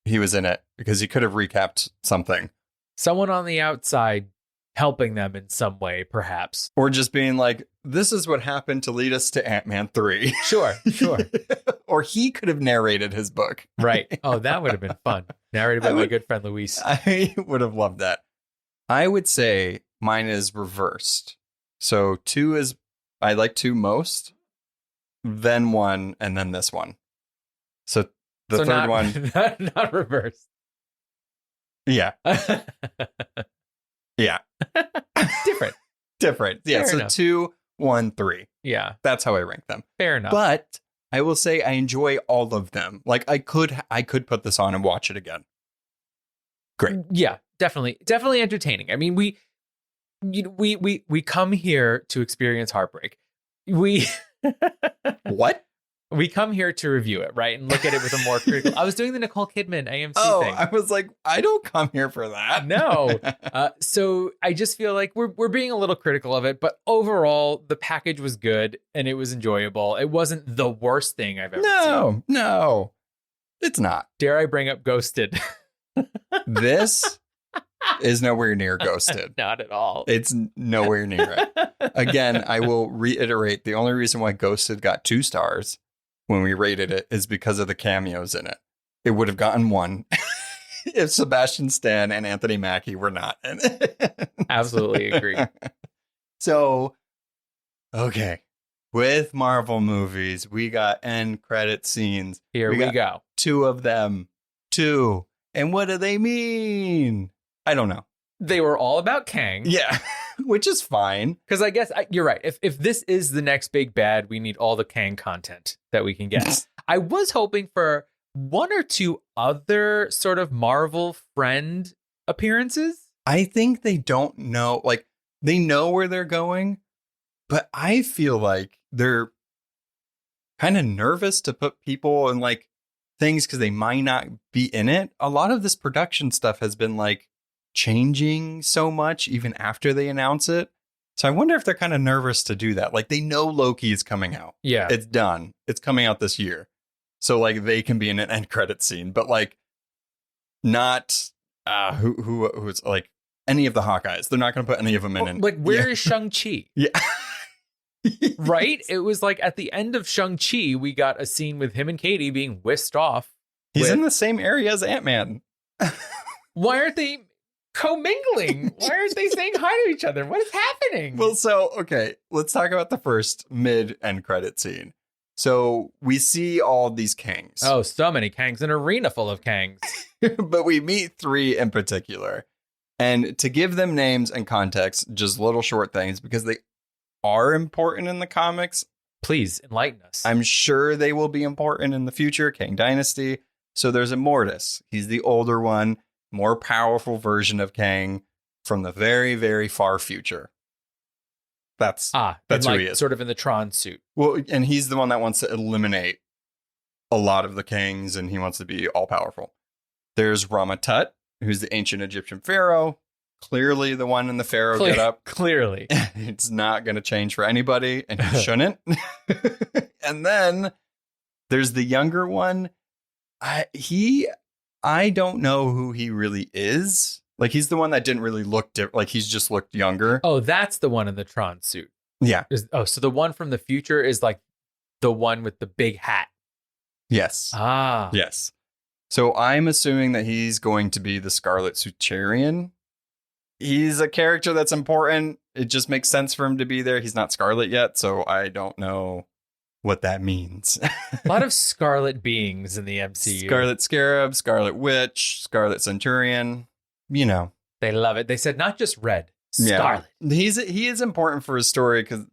he was in it because he could have recapped something. Someone on the outside helping them in some way, perhaps. Or just being like, this is what happened to lead us to Ant-Man 3. Sure. Or he could have narrated his book. Right. Oh, that would have been fun. Narrated by my good friend Luis. I would have loved that. I would say mine is reversed. So 2 is, I like 2 most, then 1, and then this one. So the So third one. Not reversed. Yeah. Yeah. Different. Different. Yeah. Fair So enough. 2, 1, 3. Yeah. That's how I rank them. Fair enough. But I will say I enjoy all of them. Like I could put this on and watch it again. Great. Yeah, definitely entertaining. I mean, we come here to experience heartbreak. What? We come here to review it, right, and look at it with a more critical. I was doing the Nicole Kidman AMC thing. I was like, I don't come here for that. No. So I just feel like we're being a little critical of it, but overall the package was good and it was enjoyable. It wasn't the worst thing I've ever seen. No, it's not. Dare I bring up Ghosted? This is nowhere near Ghosted. Not at all. It's nowhere near it. Again, I will reiterate, the only reason why Ghosted got 2 stars when we rated it is because of the cameos in it. It would have gotten 1 if Sebastian Stan and Anthony Mackie were not in it. Absolutely agree. So, okay. With Marvel movies, we got end credit scenes. Here we got go. 2 of them. 2. And what do they mean? I don't know. They were all about Kang. Yeah, which is fine. Because I guess you're right. If this is the next big bad, we need all the Kang content that we can get. I was hoping for 1 or 2 other sort of Marvel friend appearances. I think they don't know, like, they know where they're going, but I feel like they're kind of nervous to put people in, like, things because they might not be in it. A lot of this production stuff has been, like, changing so much even after they announce it. So I wonder if they're kind of nervous to do that. Like, they know Loki is coming out. Yeah. It's done. It's coming out this year. So, like, they can be in an end credit scene, but, like, not who's like any of the Hawkeyes. They're not going to put any of them in. Like, where is Shang-Chi? Yeah. Right? It was like at the end of Shang-Chi, we got a scene with him and Katie being whisked off. He's in the same area as Ant-Man. Why aren't they commingling? Why aren't they saying hi to each other? What is happening? Well, so, okay, let's talk about the first mid-end credit scene. So we see all these Kangs. Oh, so many Kangs, an arena full of Kangs. But we meet 3 in particular. And to give them names and context, just little short things, because they are important in the comics. Please enlighten us. I'm sure they will be important in the future, Kang Dynasty. So there's Immortus. He's the older one, more powerful version of Kang from the very, very far future. That's who he is. Sort of in the Tron suit. Well, and he's the one that wants to eliminate a lot of the Kangs, and he wants to be all powerful. There's Ramatut, who's the ancient Egyptian pharaoh. Clearly the one in the pharaoh getup. Clearly. It's not going to change for anybody, and he shouldn't. And then there's the younger one. I don't know who he really is. Like, he's the one that didn't really look different. Like, he's just looked younger. Oh, that's the one in the Tron suit. Yeah. So the one from the future is like the one with the big hat. Yes. Ah. Yes. So I'm assuming that he's going to be the Scarlet Sucharian. he's a character that's important. It just makes sense for him to be there. He's not Scarlet yet, so I don't know what that means. A lot of Scarlet beings in the MCU. Scarlet Scarab, Scarlet Witch, Scarlet Centurion. You know. They love it. They said not just red, Scarlet. Yeah. He is important for his story because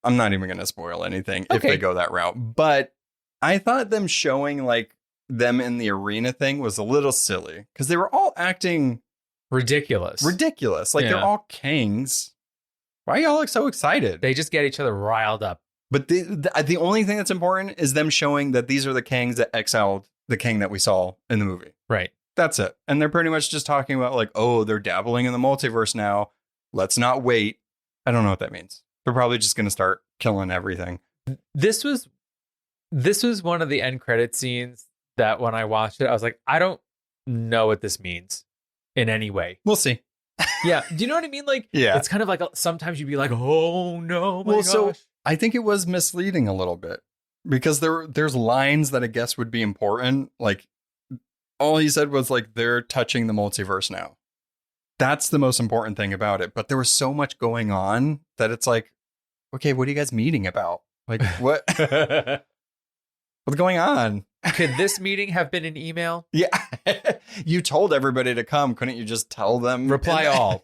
I'm not even going to spoil anything if they go that route. But I thought them showing like them in the arena thing was a little silly because they were all acting ridiculous. Like they're all Kangs. Why are y'all so excited? They just get each other riled up. But the only thing that's important is them showing that these are the Kangs that exiled the Kang that we saw in the movie. Right. That's it. And they're pretty much just talking about like, oh, they're dabbling in the multiverse now. Let's not wait. I don't know what that means. They're probably just going to start killing everything. This was one of the end credit scenes that when I watched it, I was like, I don't know what this means in any way. We'll see. Yeah. Do you know what I mean? Like, yeah. It's kind of like sometimes you'd be like, oh no, my gosh. So I think it was misleading a little bit because there's lines that I guess would be important. Like all he said was like, they're touching the multiverse now. That's the most important thing about it. But there was so much going on that it's like, okay, what are you guys meeting about? Like what? What's going on? Could this meeting have been an email? Yeah. You told everybody to come. Couldn't you just tell them? Reply all.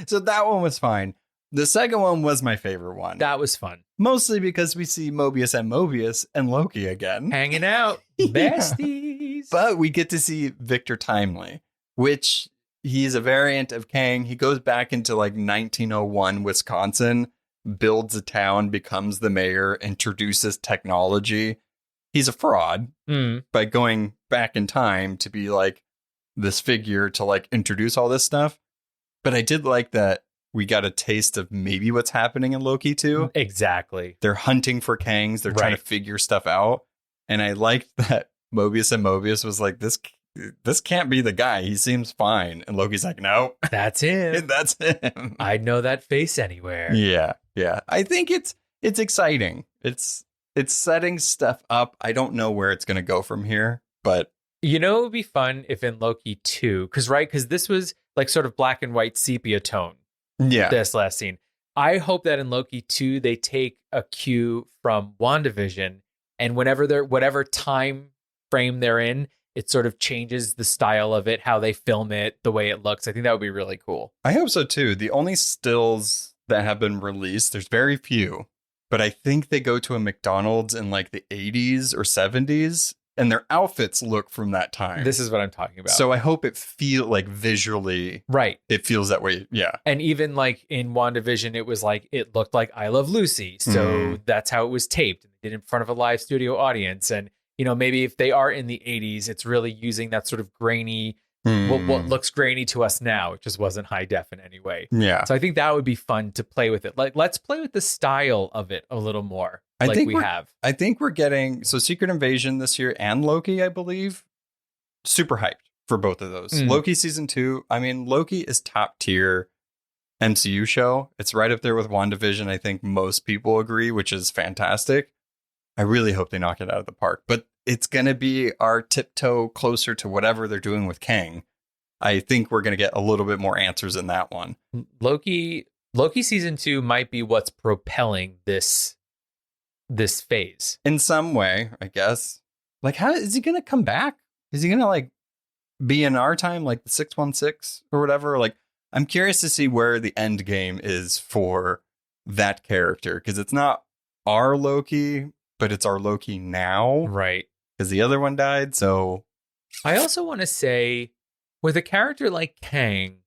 So that one was fine. The second one was my favorite one. That was fun. Mostly because we see Mobius and Loki again. Hanging out. Besties. But we get to see Victor Timely, which he's a variant of Kang. He goes back into like 1901 Wisconsin, builds a town, becomes the mayor, introduces technology. He's a fraud by going back in time to be like this figure to like introduce all this stuff. But I did like that we got a taste of maybe what's happening in Loki too. Exactly. They're hunting for Kangs. They're trying to figure stuff out. And I liked that Mobius was like, this can't be the guy. He seems fine. And Loki's like, no. That's him. That's him. I'd know that face anywhere. Yeah. Yeah. I think it's exciting. It's setting stuff up. I don't know where it's going to go from here, but you know, it would be fun if in Loki 2, because this was like sort of black and white sepia tone. Yeah. This last scene. I hope that in Loki 2, they take a cue from WandaVision and whatever time frame they're in, it sort of changes the style of it, how they film it, the way it looks. I think that would be really cool. I hope so too. The only stills that have been released, there's very few, but I think they go to a McDonald's in like the 80s or 70s. And their outfits look from that time. This is what I'm talking about. So I hope it feel like visually. Right. It feels that way. Yeah. And even like in WandaVision, it was like, it looked like I Love Lucy. So that's how it was taped. They did it in front of a live studio audience. And, you know, maybe if they are in the 80s, it's really using that sort of grainy, what looks grainy to us now. It just wasn't high def in any way. Yeah. So I think that would be fun to play with it. Like, let's play with the style of it a little more. I think we're getting Secret Invasion this year and Loki, I believe. Super hyped for both of those. Loki season 2. I mean, Loki is top tier MCU show. It's right up there with WandaVision. I think most people agree, which is fantastic. I really hope they knock it out of the park, but it's going to be our tiptoe closer to whatever they're doing with Kang. I think we're going to get a little bit more answers in that one. Loki season 2 might be what's propelling this phase in some way, I guess. Like, how is he gonna come back? Is he gonna like be in our time, like the 616 or whatever? Like, I'm curious to see where the end game is for that character, because it's not our Loki, but it's our Loki now, right? Because the other one died. So I also want to say, with a character like Kang,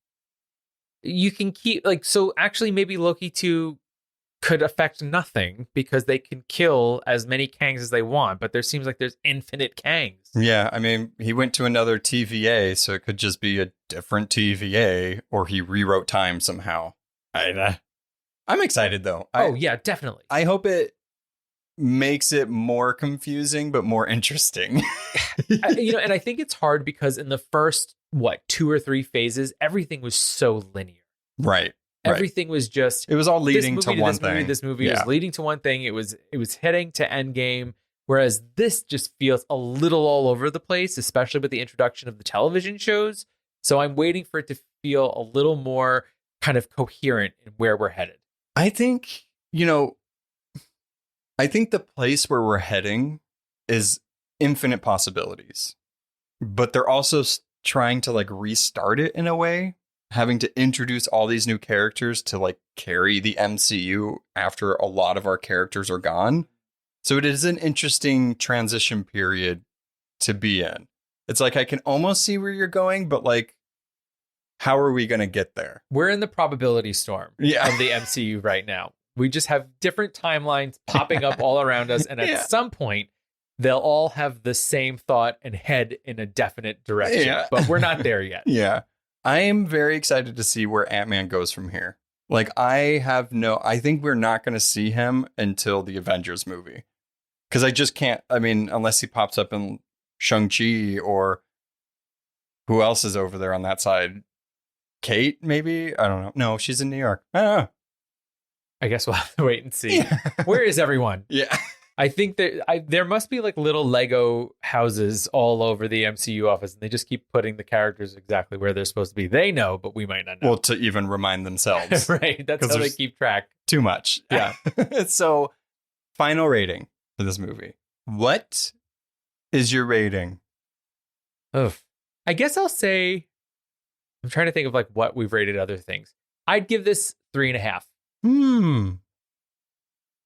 you can keep like, so actually maybe Loki 2 could affect nothing because they can kill as many Kangs as they want, but there seems like there's infinite Kangs. Yeah, I mean, he went to another TVA, so it could just be a different TVA, or he rewrote time somehow. I'm excited though. Yeah, definitely. I hope it makes it more confusing, but more interesting. And I think it's hard because in the first, 2 or 3 phases, everything was so linear. Right. Everything was just, it was all leading to one thing. This movie was leading to one thing. It was heading to Endgame. Whereas this just feels a little all over the place, especially with the introduction of the television shows. So I'm waiting for it to feel a little more kind of coherent in where we're headed. I think, I think the place where we're heading is infinite possibilities, but they're also trying to like restart it in a way, having to introduce all these new characters to like carry the MCU after a lot of our characters are gone. So it is an interesting transition period to be in. It's like, I can almost see where you're going, but like, how are we going to get there? We're in the probability storm of the MCU right now. We just have different timelines popping up all around us. And at some point, they'll all have the same thought and head in a definite direction. Yeah. But we're not there yet. Yeah. I am very excited to see where Ant-Man goes from here. Like, I think we're not going to see him until the Avengers movie. Because I just can't, unless he pops up in Shang-Chi, or who else is over there on that side? Kate, maybe? I don't know. No, she's in New York. I don't know. I guess we'll have to wait and see. Yeah. Where is everyone? Yeah. I think that there must be like little Lego houses all over the MCU office, and they just keep putting the characters exactly where they're supposed to be. They know, but we might not know. Well, to even remind themselves. Right. That's how they keep track. Too much. Yeah. So, final rating for this movie. What is your rating? Oh, I guess I'll say, I'm trying to think of like what we've rated other things. I'd give this 3.5.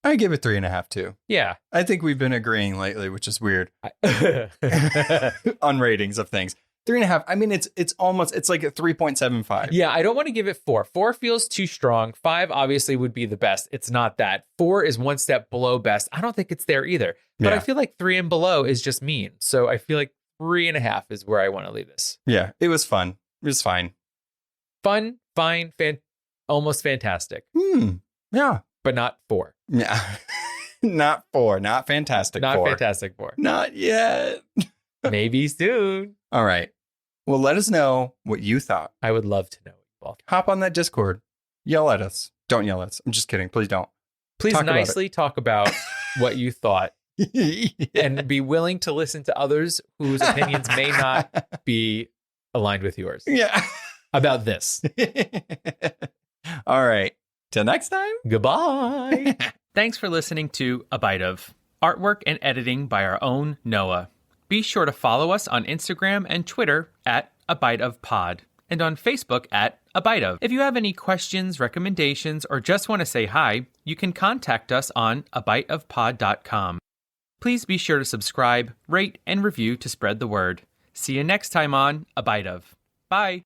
I give it 3.5 too. Yeah. I think we've been agreeing lately, which is weird. On ratings of things. 3.5. I mean, it's like a 3.75. Yeah, I don't want to give it 4. 4 feels too strong. 5 obviously would be the best. It's not that. 4 is one step below best. I don't think it's there either. But I feel like 3 and below is just mean. So I feel like 3.5 is where I want to leave this. Yeah, it was fun. It was fine. Fun, fine, almost fantastic. Yeah. But not 4. Yeah. Not 4. Not fantastic 4. Not fantastic 4. Not yet. Maybe soon. All right. Well, let us know what you thought. I would love to know. Hop on that Discord. Yell at us. Don't yell at us. I'm just kidding. Please don't. Please nicely talk about what you thought. And be willing to listen to others whose opinions may not be aligned with yours. Yeah. About this. All right. Till next time. Goodbye. Thanks for listening to A Bite Of. Artwork and editing by our own Noah. Be sure to follow us on Instagram and Twitter at A Bite Of Pod, and on Facebook at A Bite Of. If you have any questions, recommendations, or just want to say hi, you can contact us on abiteofpod.com. Please be sure to subscribe, rate, and review to spread the word. See you next time on A Bite Of. Bye.